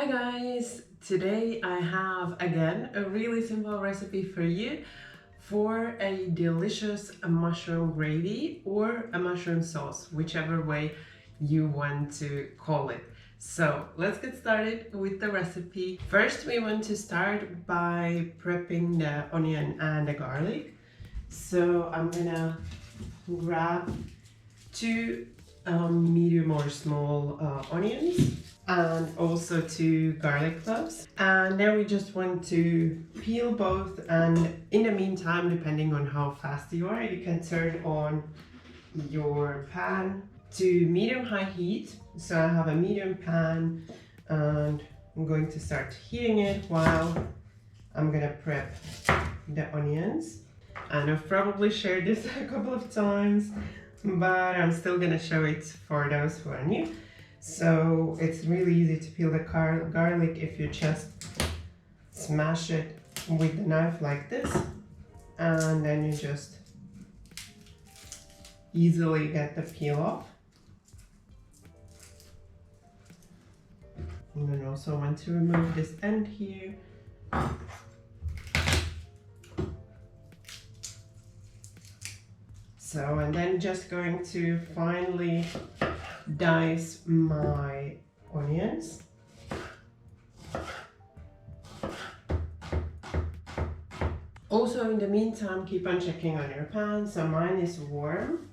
Hi guys! Today I have again a really simple recipe for you for a delicious mushroom gravy or a mushroom sauce, whichever way you want to call it. So let's get started with the recipe. First we want to start by prepping the onion and the garlic. So I'm gonna grab two medium or small onions and also 2 garlic cloves, and then we just want to peel both, and in the meantime, depending on how fast you are, you can turn on your pan to medium-high heat. So I have a medium pan and I'm going to start heating it while I'm gonna prep the onions. And I've probably shared this a couple of times, but I'm still gonna show it for those who are new. So it's really easy to peel the garlic if you just smash it with the knife like this, and then you just easily get the peel off. And then also want to remove this end here. So, and then just going to finely dice my onions. Also, in the meantime, keep on checking on your pan. So mine is warm.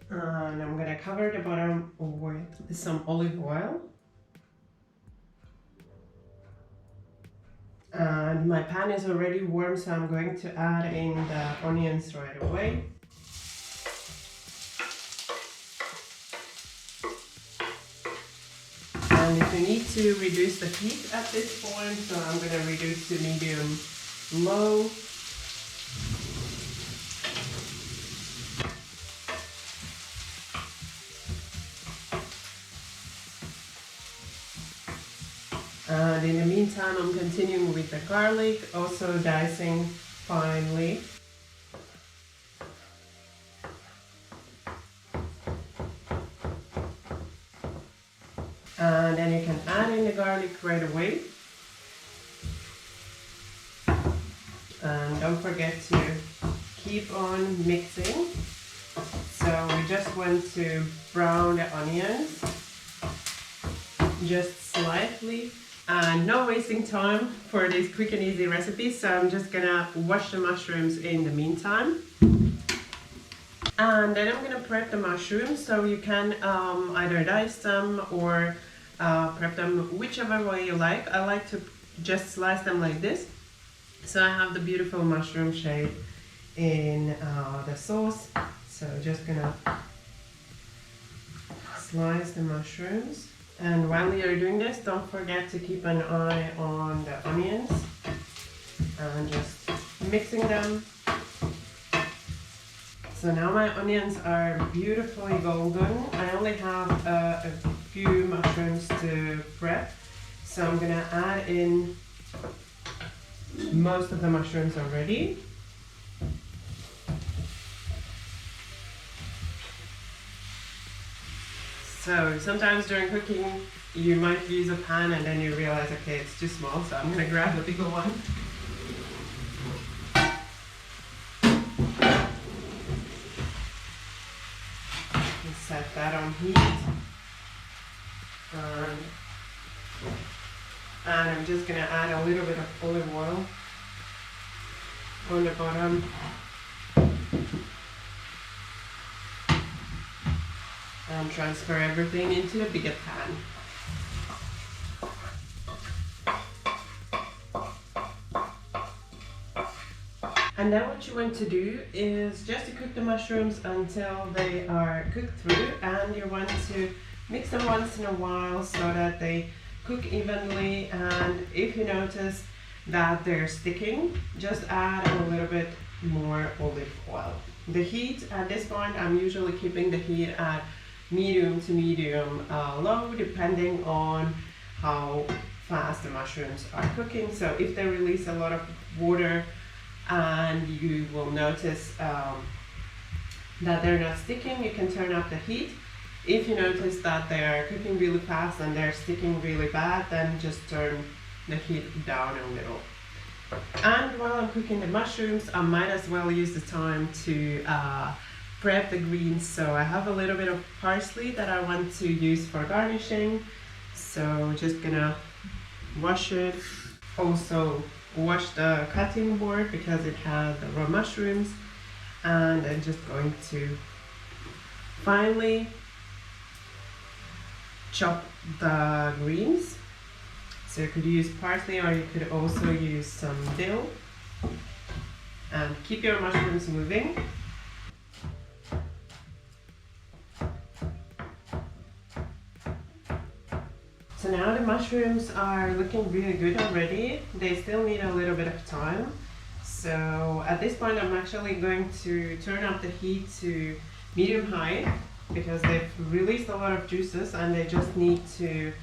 And I'm gonna cover the bottom with some olive oil. And my pan is already warm, so I'm going to add in the onions right away. And if you need to reduce the heat at this point, so I'm going to reduce to medium-low. And in the meantime, I'm continuing with the garlic, also dicing finely. And then you can add in the garlic right away. And don't forget to keep on mixing. So we just want to brown the onions just slightly. And no wasting time for this quick and easy recipe. So I'm just gonna wash the mushrooms in the meantime. And then I'm gonna prep the mushrooms, so you can either dice them or prep them whichever way you like. I like to just slice them like this. So I have the beautiful mushroom shape in the sauce. So just gonna slice the mushrooms. And while you're doing this, don't forget to keep an eye on the onions and just mixing them. So now my onions are beautifully golden. I only have a few mushrooms to prep, so I'm gonna add in most of the mushrooms already. So sometimes during cooking you might use a pan and then you realize, okay, it's too small, so I'm gonna grab a bigger one. And set that on heat. And I'm just gonna add a little bit of olive oil on the bottom. And transfer everything into the bigger pan. And then what you want to do is just to cook the mushrooms until they are cooked through, and you want to mix them once in a while so that they cook evenly. And if you notice that they're sticking, just add a little bit more olive oil. The heat at this point, I'm usually keeping the heat at medium to medium low, depending on how fast the mushrooms are cooking. So if they release a lot of water, and you will notice that they're not sticking, you can turn up the heat. If you notice that they are cooking really fast and they're sticking really bad, then just turn the heat down a little. And while I'm cooking the mushrooms, I might as well use the time to prep the greens. So I have a little bit of parsley that I want to use for garnishing. So just gonna wash it. Also wash the cutting board because it had the raw mushrooms. And I'm just going to finely chop the greens. So you could use parsley or you could also use some dill. And keep your mushrooms moving. So now the mushrooms are looking really good already. They still need a little bit of time. So at this point I'm actually going to turn up the heat to medium-high because they've released a lot of juices and they just need to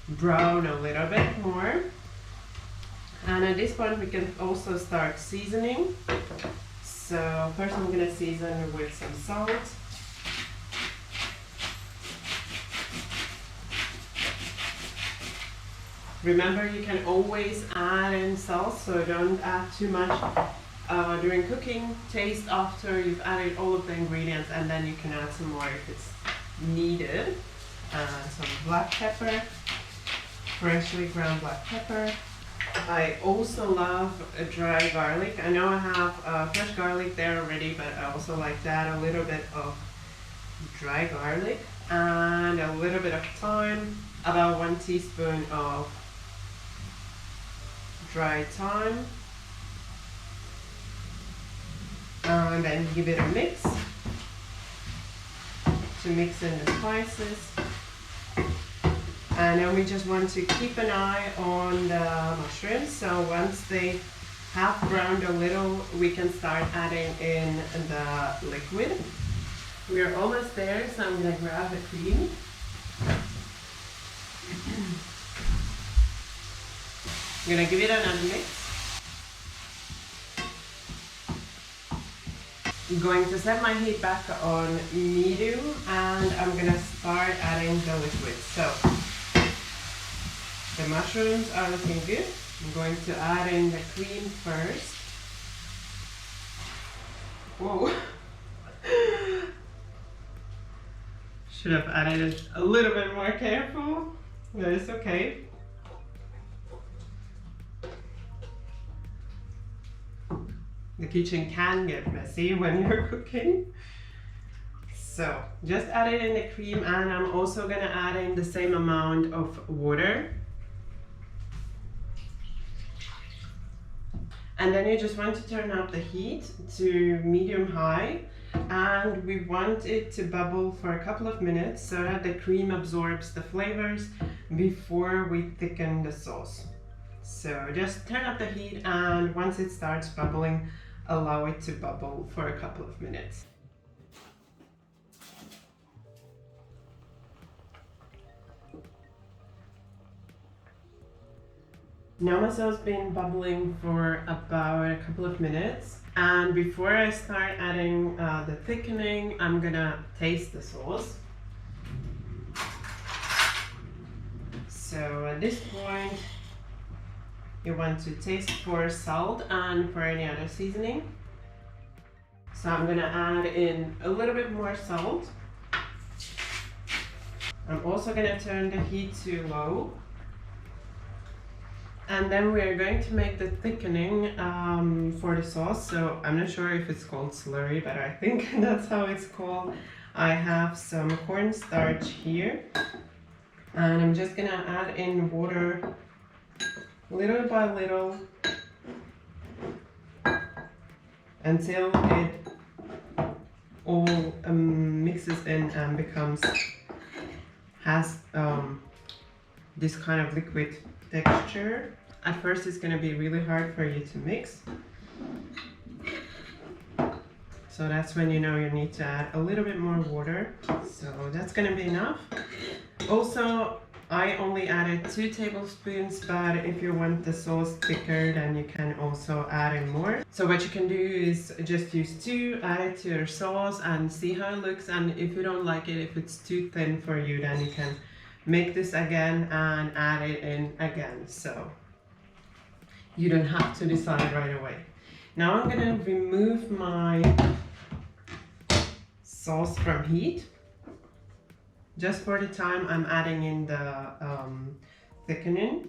brown a little bit more. And at this point we can also start seasoning. So first I'm going to season with some salt. Remember, you can always add in salt, so don't add too much during cooking. Taste after you've added all of the ingredients, and then you can add some more if it's needed. Some black pepper, freshly ground black pepper. I also love a dry garlic. I know I have fresh garlic there already, but I also like to add a little bit of dry garlic and a little bit of thyme, about 1 teaspoon of dry thyme, and then give it a mix to mix in the spices. And then we just want to keep an eye on the mushrooms, so once they have browned a little we can start adding in the liquid. We are almost there, so I'm going to grab the cream. I'm going to give it another mix. I'm going to set my heat back on medium and I'm going to start adding the liquid. So the mushrooms are looking good. I'm going to add in the cream first. Whoa. Should have added it a little bit more careful, but it's okay. The kitchen can get messy when you're cooking. So just add it in the cream, and I'm also gonna add in the same amount of water. And then you just want to turn up the heat to medium-high, and we want it to bubble for a couple of minutes so that the cream absorbs the flavors before we thicken the sauce. So just turn up the heat, and once it starts bubbling, allow it to bubble for a couple of minutes. Now my sauce has been bubbling for about a couple of minutes, and before I start adding the thickening, I'm gonna taste the sauce. So at this point you want to taste for salt and for any other seasoning. So I'm gonna add in a little bit more salt. I'm also gonna turn the heat to low. And then we are going to make the thickening for the sauce. So I'm not sure if it's called slurry, but I think that's how it's called. I have some cornstarch here, and I'm just gonna add in water little by little until it all mixes in and has this kind of liquid texture. At first it's going to be really hard for you to mix, so that's when you know you need to add a little bit more water. So that's going to be enough. Also, I only added 2 tablespoons, but if you want the sauce thicker, then you can also add in more. So what you can do is just use 2, add it to your sauce and see how it looks. And if you don't like it, if it's too thin for you, then you can make this again and add it in again. So you don't have to decide right away. Now I'm gonna remove my sauce from heat. Just for the time, I'm adding in the thickening,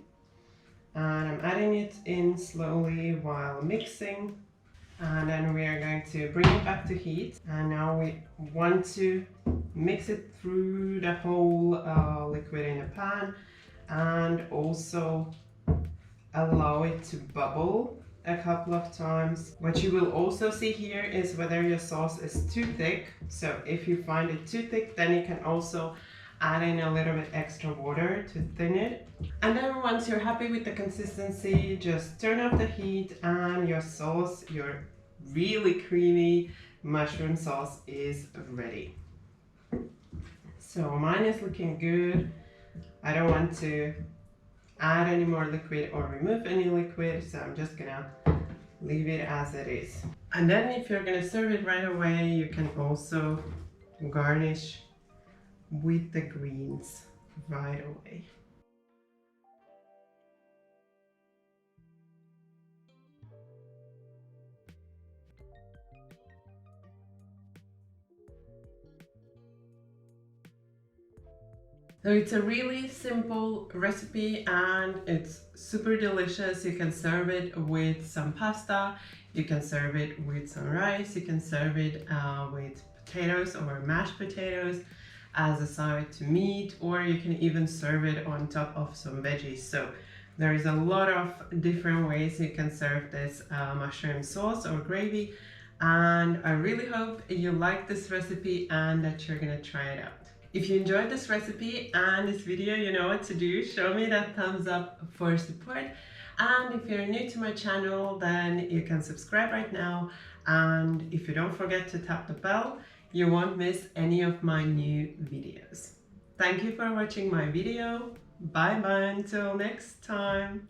and I'm adding it in slowly while mixing, and then we are going to bring it back to heat. And now we want to mix it through the whole liquid in the pan, and also allow it to bubble a couple of times. What you will also see here is whether your sauce is too thick. So if you find it too thick, then you can also add in a little bit extra water to thin it. And then once you're happy with the consistency, just turn off the heat and your sauce, your really creamy mushroom sauce, is ready. So mine is looking good. I don't want to add any more liquid or remove any liquid, so I'm just gonna leave it as it is. And then if you're gonna serve it right away, you can also garnish with the greens right away. So it's a really simple recipe and it's super delicious. You can serve it with some pasta, you can serve it with some rice, you can serve it with potatoes or mashed potatoes as a side to meat, or you can even serve it on top of some veggies. So there is a lot of different ways you can serve this mushroom sauce or gravy, and I really hope you like this recipe and that you're gonna try it out. If you enjoyed this recipe and this video, you know what to do. Show me that thumbs up for support. And if you're new to my channel, then you can subscribe right now. And if you don't forget to tap the bell, you won't miss any of my new videos. Thank you for watching my video. Bye bye until next time.